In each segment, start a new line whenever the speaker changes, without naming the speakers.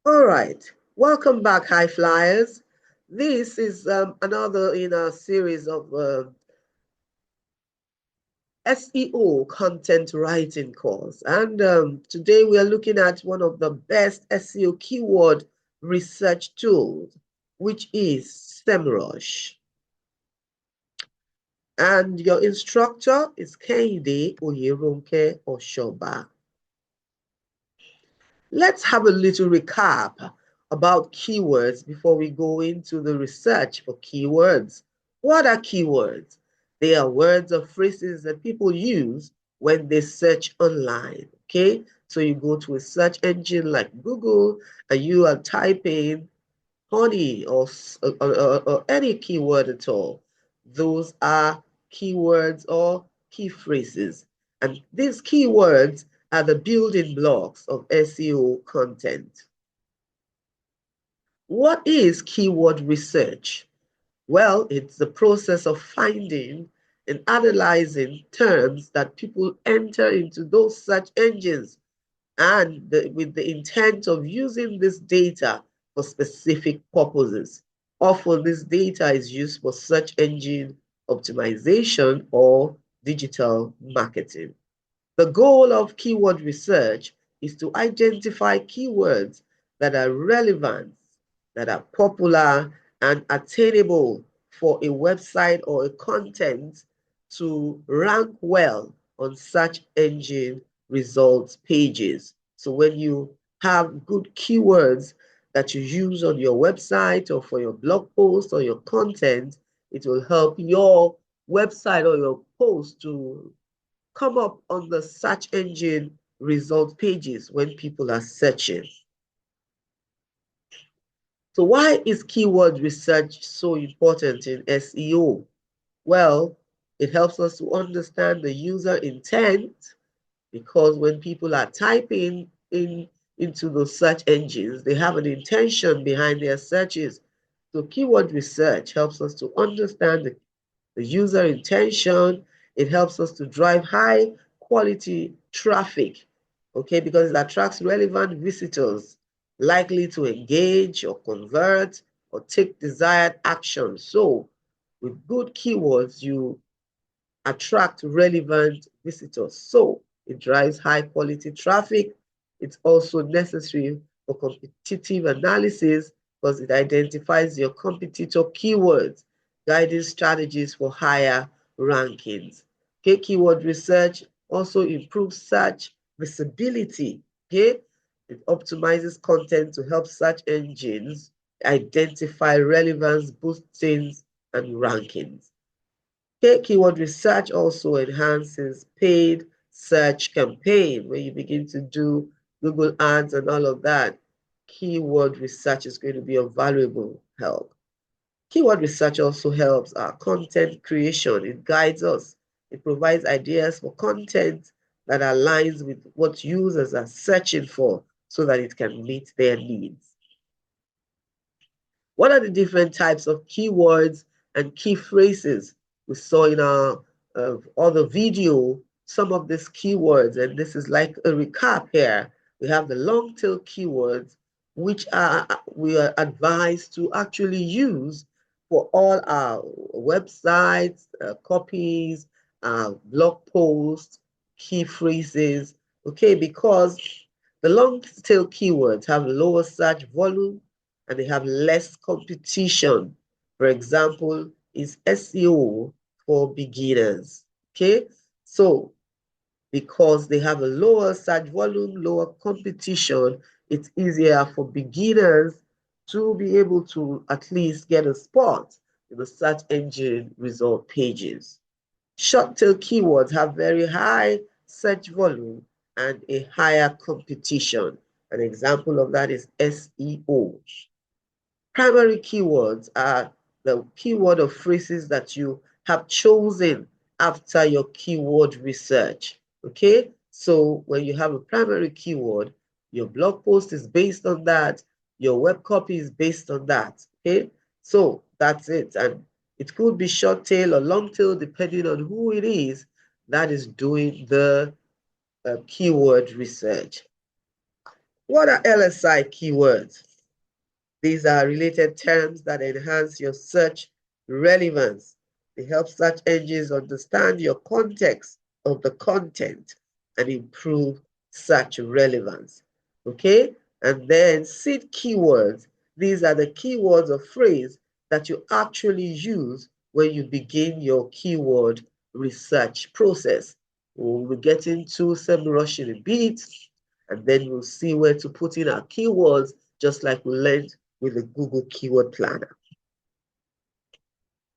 All right, welcome back, high flyers. This is another in a series of SEO content writing course. And today we are looking at one of the best SEO keyword research tools, which is SEMrush. And your instructor is Kehinde Oyerunke Oshoba. Let's have a little recap about keywords before we go into the research for keywords. What are keywords? They are words or phrases that people use when they search online, okay? So you go to a search engine like Google and you are typing honey or any keyword at all. Those are keywords or key phrases. And these keywords are the building blocks of SEO content. What is keyword research? Well, it's the process of finding and analyzing terms that people enter into those search engines and with the intent of using this data for specific purposes. Often this data is used for search engine optimization or digital marketing. The goal of keyword research is to identify keywords that are relevant, that are popular and attainable for a website or a content to rank well on search engine results pages. So when you have good keywords that you use on your website or for your blog post or your content, it will help your website or your post to come up on the search engine result pages when people are searching. So why is keyword research so important in SEO? Well, it helps us to understand the user intent, because when people are typing into those search engines, they have an intention behind their searches. So keyword research helps us to understand the user intention. It helps us to drive high quality traffic, okay, because it attracts relevant visitors likely to engage or convert or take desired action. So with good keywords, you attract relevant visitors. So it drives high quality traffic. It's also necessary for competitive analysis because it identifies your competitor keywords, guiding strategies for higher rankings. Okay, keyword research also improves search visibility. Okay, it optimizes content to help search engines identify relevance, boostings, and rankings. Okay, keyword research also enhances paid search campaign. When you begin to do Google ads and all of that, keyword research is going to be of valuable help. Keyword research also helps our content creation. It guides us. It provides ideas for content that aligns with what users are searching for so that it can meet their needs. What are the different types of keywords and key phrases? We saw in our other video some of these keywords, and this is like a recap here. We have the long tail keywords, which we are advised to actually use for all our websites, copies, blog posts, key phrases, okay, because the long tail keywords have lower search volume and they have less competition. For example, is SEO for beginners, okay? So because they have a lower search volume, lower competition, it's easier for beginners to be able to at least get a spot in the search engine result pages. Short tail keywords have very high search volume and a higher competition. An example of that is SEO. Primary keywords are the keyword or phrases that you have chosen after your keyword research, okay? So when you have a primary keyword, your blog post is based on that, your web copy is based on that, okay? So that's it. And it could be short tail or long tail depending on who it is that is doing the keyword research. What are LSI keywords? These are related terms that enhance your search relevance. They help search engines understand your context of the content and improve search relevance. Okay? And then seed keywords. These are the keywords or phrase that you actually use when you begin your keyword research process. We'll get into SEMrush in a bit, and then we'll see where to put in our keywords, just like we learned with the Google Keyword Planner.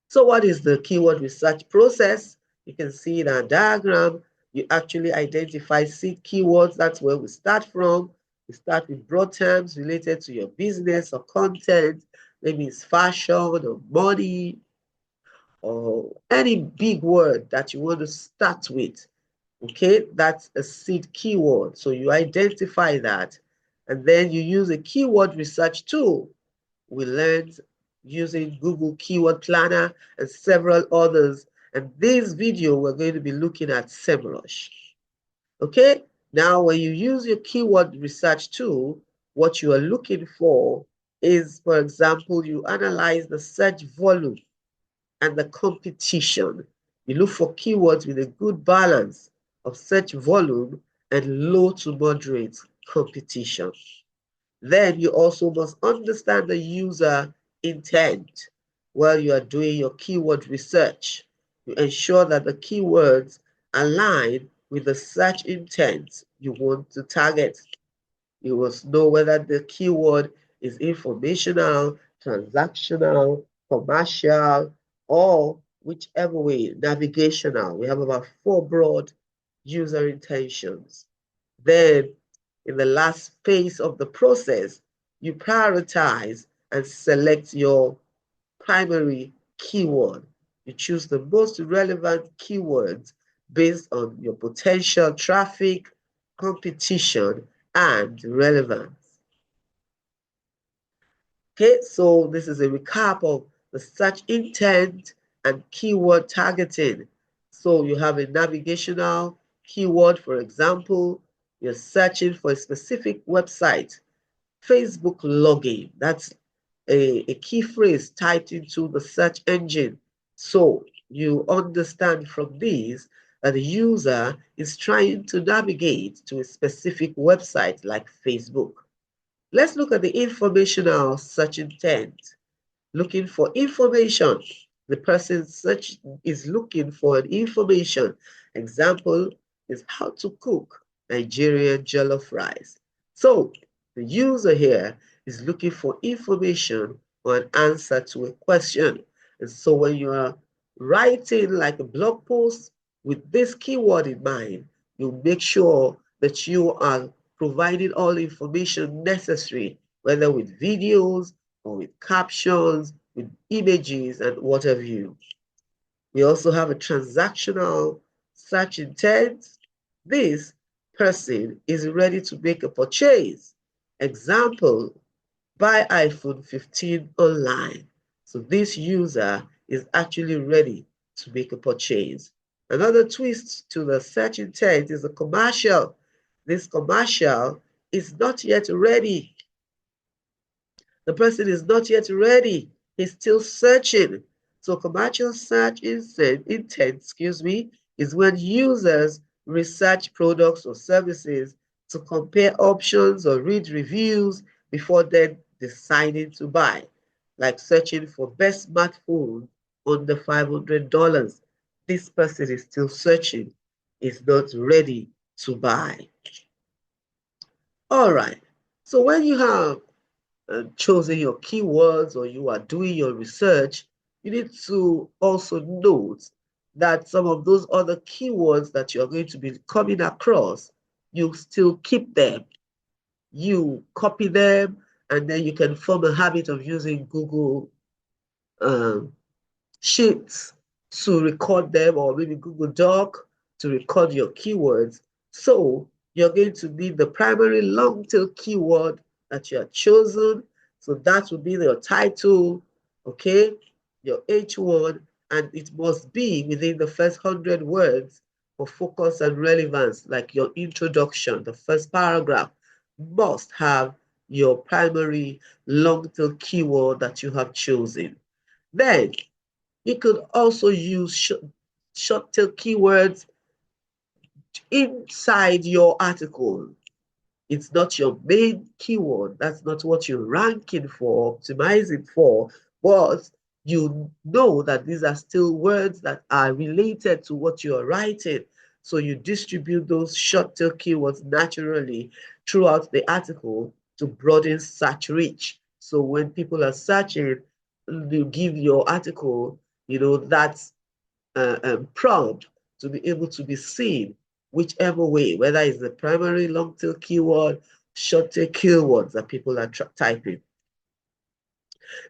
So what is the keyword research process? You can see in our diagram, you actually identify seed keywords. That's where we start from. We start with broad terms related to your business or content. Maybe it's fashion or money or any big word that you want to start with. Okay, that's a seed keyword. So you identify that, and then you use a keyword research tool. We learned using Google Keyword Planner and several others. And this video, we're going to be looking at SEMrush. Okay, now when you use your keyword research tool, what you are looking for is, for example, you analyze the search volume and the competition. You look for keywords with a good balance of search volume and low to moderate competition. Then you also must understand the user intent while you are doing your keyword research. You ensure that the keywords align with the search intent you want to target. You must know whether the keyword is informational, transactional, commercial, or whichever way, navigational. We have about 4 broad user intentions. Then in the last phase of the process, you prioritize and select your primary keyword. You choose the most relevant keywords based on your potential traffic, competition, and relevance. Okay, so this is a recap of the search intent and keyword targeting. So you have a navigational keyword, for example, you're searching for a specific website, Facebook login. That's a key phrase typed into the search engine. So you understand from these that the user is trying to navigate to a specific website like Facebook. Let's look at the informational search intent. Looking for information. The person search is looking for an information. Example is how to cook Nigerian jollof rice. So the user here is looking for information or an answer to a question. And so when you are writing like a blog post with this keyword in mind, you make sure that you are providing all information necessary, whether with videos or with captions, with images, and what have you. We also have a transactional search intent. This person is ready to make a purchase. Example, buy iPhone 15 online. So this user is actually ready to make a purchase. Another twist to the search intent is a commercial. This commercial is not yet ready. The person is not yet ready. He's still searching. So commercial search intent, is when users research products or services to compare options or read reviews before then deciding to buy, like searching for best smartphone under $500. This person is still searching, is not ready to buy. All right. So when you have chosen your keywords or you are doing your research, you need to also note that some of those other keywords that you're going to be coming across, you still keep them. You copy them, and then you can form a habit of using Google Sheets to record them, or maybe Google Doc to record your keywords. So you're going to need the primary long tail keyword that you have chosen. So that would be your title, okay, your H1, and it must be within the first 100 words for focus and relevance, like your introduction, the first paragraph. must have your primary long tail keyword that you have chosen. Then you could also use short tail keywords inside your article. It's not your main keyword. That's not what you're ranking for, optimizing for, but you know that these are still words that are related to what you're writing. So you distribute those short tail keywords naturally throughout the article to broaden search reach. So when people are searching, you give your article, that prompt to be able to be seen whichever way, whether it's the primary long tail keyword, short tail keywords that people are typing.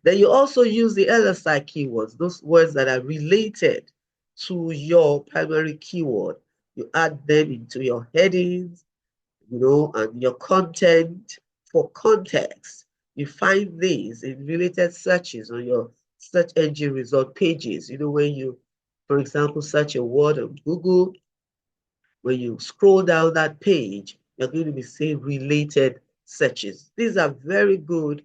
Then you also use the LSI keywords, those words that are related to your primary keyword. You add them into your headings, and your content for context. You find these in related searches on your search engine result pages. When you, for example, search a word on Google, when you scroll down that page, you're going to be seeing related searches. These are very good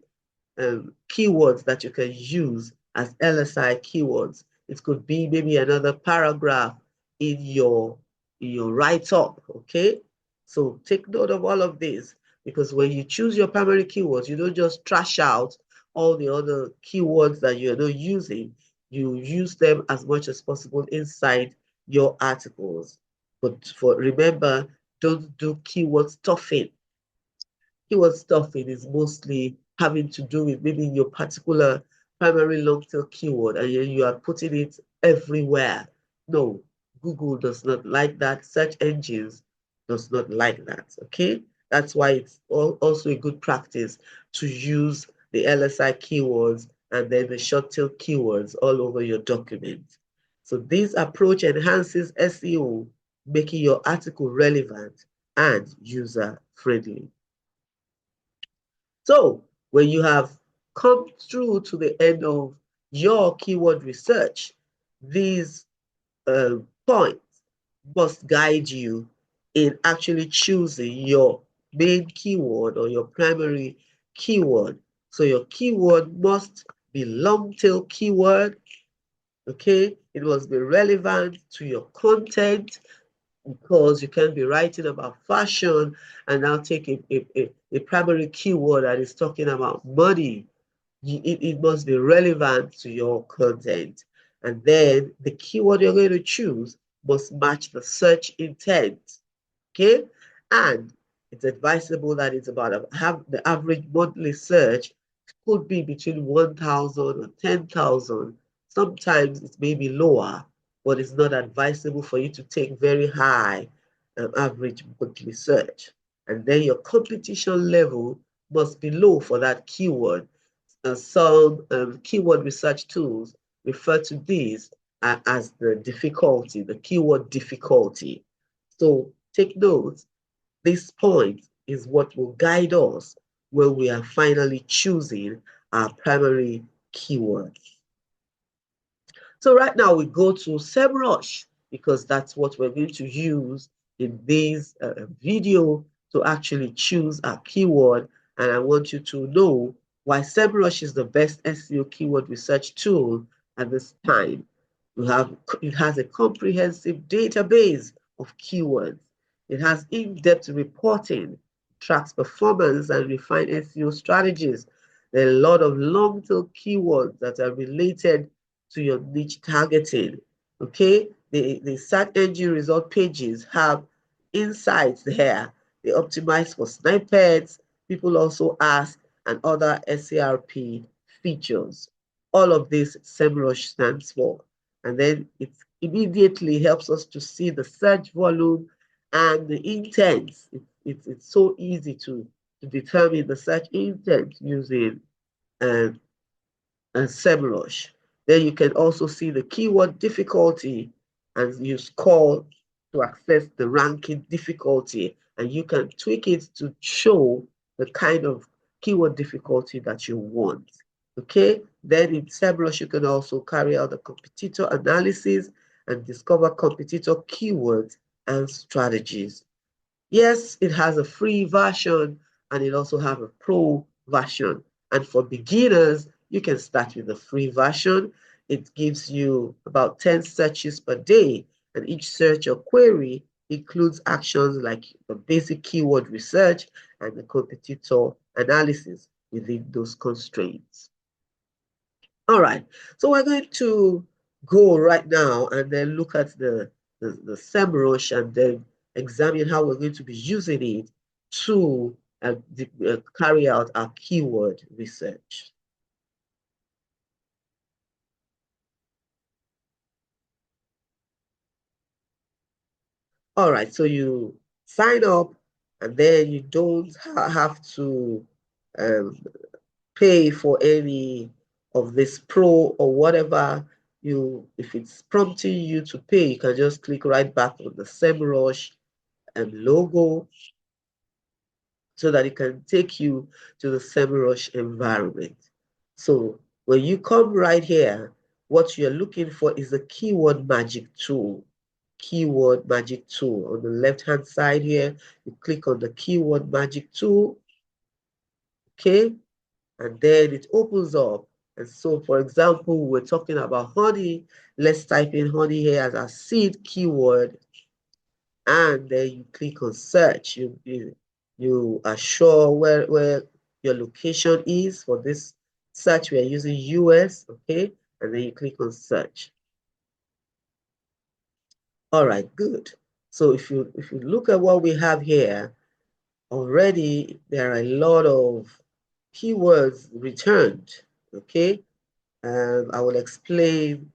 keywords that you can use as LSI keywords. It could be maybe another paragraph in your write-up, okay? So take note of all of this, because when you choose your primary keywords, you don't just trash out all the other keywords that you're not using. You use them as much as possible inside your articles. But remember, don't do keyword stuffing. Keyword stuffing is mostly having to do with maybe your particular primary long tail keyword, and you are putting it everywhere. No, Google does not like that. Search engines does not like that. Okay, that's why it's also a good practice to use the LSI keywords and then the short tail keywords all over your document. So this approach enhances SEO, making your article relevant and user friendly. So when you have come through to the end of your keyword research, these points must guide you in actually choosing your main keyword or your primary keyword. So your keyword must be long tail keyword, okay? It must be relevant to your content, because you can be writing about fashion and now take a primary keyword that is talking about money. It must be relevant to your content. And then the keyword you're going to choose must match the search intent. Okay? And it's advisable that it's about the average monthly search could be between 1,000 and 10,000. Sometimes it may be lower, but it's not advisable for you to take very high average monthly search. And then your competition level must be low for that keyword. Some keyword research tools refer to these as the difficulty, the keyword difficulty. So take note, this point is what will guide us when we are finally choosing our primary keywords. So right now we go to SEMrush, because that's what we're going to use in this video to actually choose our keyword. And I want you to know why SEMrush is the best SEO keyword research tool at this time. It has a comprehensive database of keywords. It has in-depth reporting, tracks performance, and refined SEO strategies. There are a lot of long-tail keywords that are related to your niche targeting. Okay, the search engine result pages have insights there. They optimize for snippets. People also ask, and other SERP features. All of this SEMrush stands for. And then it immediately helps us to see the search volume and the intent. It's so easy to determine the search intent using SEMrush. Then you can also see the keyword difficulty, and you score to access the ranking difficulty, and you can tweak it to show the kind of keyword difficulty that you want. Okay, then in SEMrush you can also carry out the competitor analysis and discover competitor keywords and strategies. Yes, it has a free version, and it also have a pro version. And for beginners, you can start with the free version. It gives you about 10 searches per day, and each search or query includes actions like the basic keyword research and the competitor analysis within those constraints. All right, so we're going to go right now and then look at the SEMrush and then examine how we're going to be using it to carry out our keyword research. All right, so you sign up and then you don't have to um, pay for any of this pro or whatever. If it's prompting you to pay, you can just click right back on the SEMrush and logo so that it can take you to the SEMrush environment. So when you come right here, what you're looking for is the keyword magic tool. Keyword magic tool on the left hand side here, you click on the keyword magic tool, okay, and then it opens up. And so, for example, we're talking about honey. Let's type in honey here as a seed keyword, and then you click on search. You are sure where your location is for this search. We are using US, okay, and then you click on search. All right, good. So if you look at what we have here, already there are a lot of keywords returned, okay? I will explain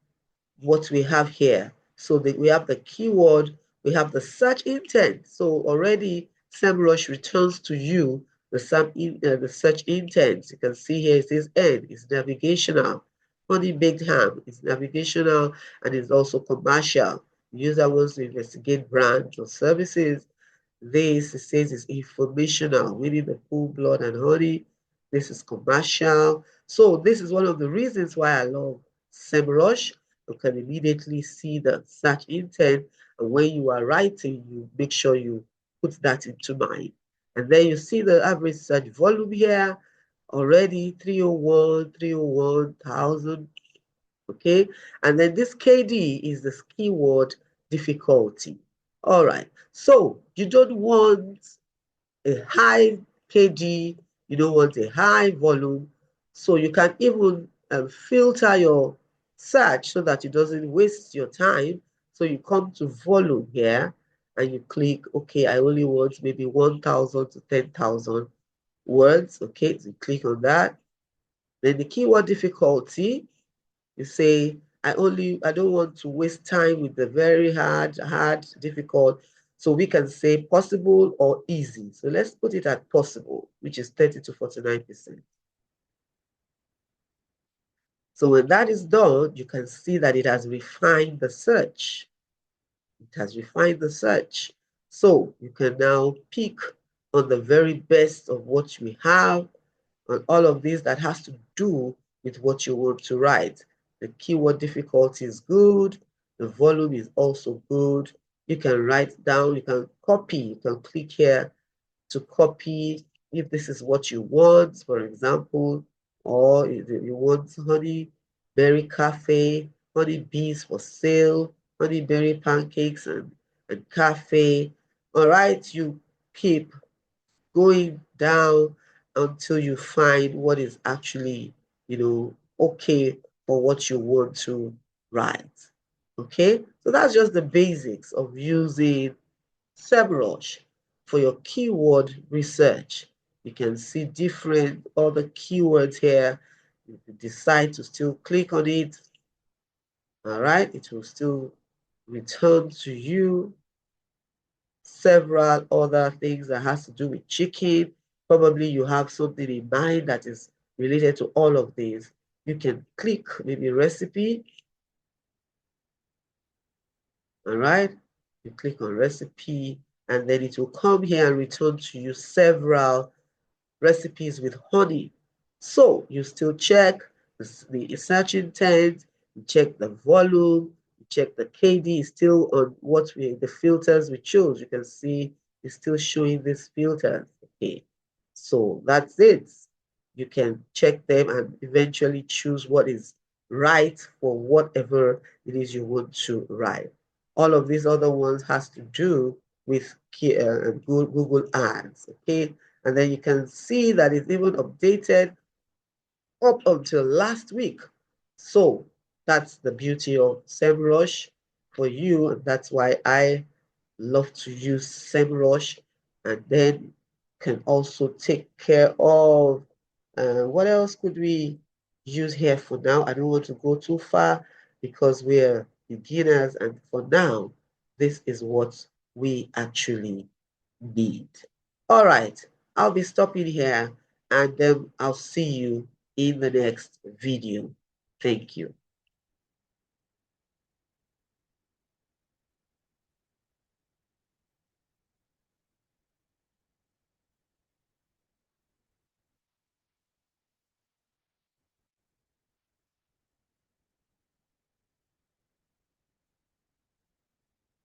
what we have here. So we have the keyword, we have the search intent. So already SEMrush returns to you the search intent. You can see here it says N is navigational. Honey baked ham is navigational and is also commercial. The user wants to investigate brands or services. This, it says, is informational, meaning the full blood and honey. This is commercial. So this is one of the reasons why I love SEMrush. You can immediately see the search intent, and when you are writing, you make sure you put that into mind. And then you see the average search volume here, already 301, 301,000, okay? And then this KD is the keyword difficulty. All right, so you don't want a high KD, you don't want a high volume, so you can even filter your search so that it doesn't waste your time. So you come to volume here and you click, okay, I only want maybe 1,000 to 10,000 words, okay, so you click on that. Then the keyword difficulty, you say, I don't want to waste time with the very hard, difficult. So we can say possible or easy. So let's put it at possible, which is 30 to 49%. So when that is done, you can see that it has refined the search. It has refined the search. So you can now pick on the very best of what we have, and all of this that has to do with what you want to write. The keyword difficulty is good. The volume is also good. You can write down, you can copy, you can click here to copy if this is what you want, for example, or you want honey berry cafe, honey bees for sale, honey berry pancakes and cafe. All right, you keep going down until you find what is actually, okay for what you want to write. Okay, so that's just the basics of using SEMrush for your keyword research. You can see different other keywords here. If you decide to still click on it, all right, it will still return to you several other things that has to do with chicken. Probably you have something in mind that is related to all of these. You can click maybe recipe. All right, you click on recipe and then it will come here and return to you several recipes with honey. So you still check the search intent, you check the volume, you check the KD is still on the filters we chose. You can see it's still showing these filters. Okay. So that's it. You can check them and eventually choose what is right for whatever it is you want to write. All of these other ones has to do with Google Ads, okay? And then you can see that it's even updated up until last week. So that's the beauty of SEMrush for you, and that's why I love to use SEMrush, and then can also take care of what else could we use here for now? I don't want to go too far because we're beginners, and for now, this is what we actually need. All right, I'll be stopping here, and then I'll see you in the next video. Thank you.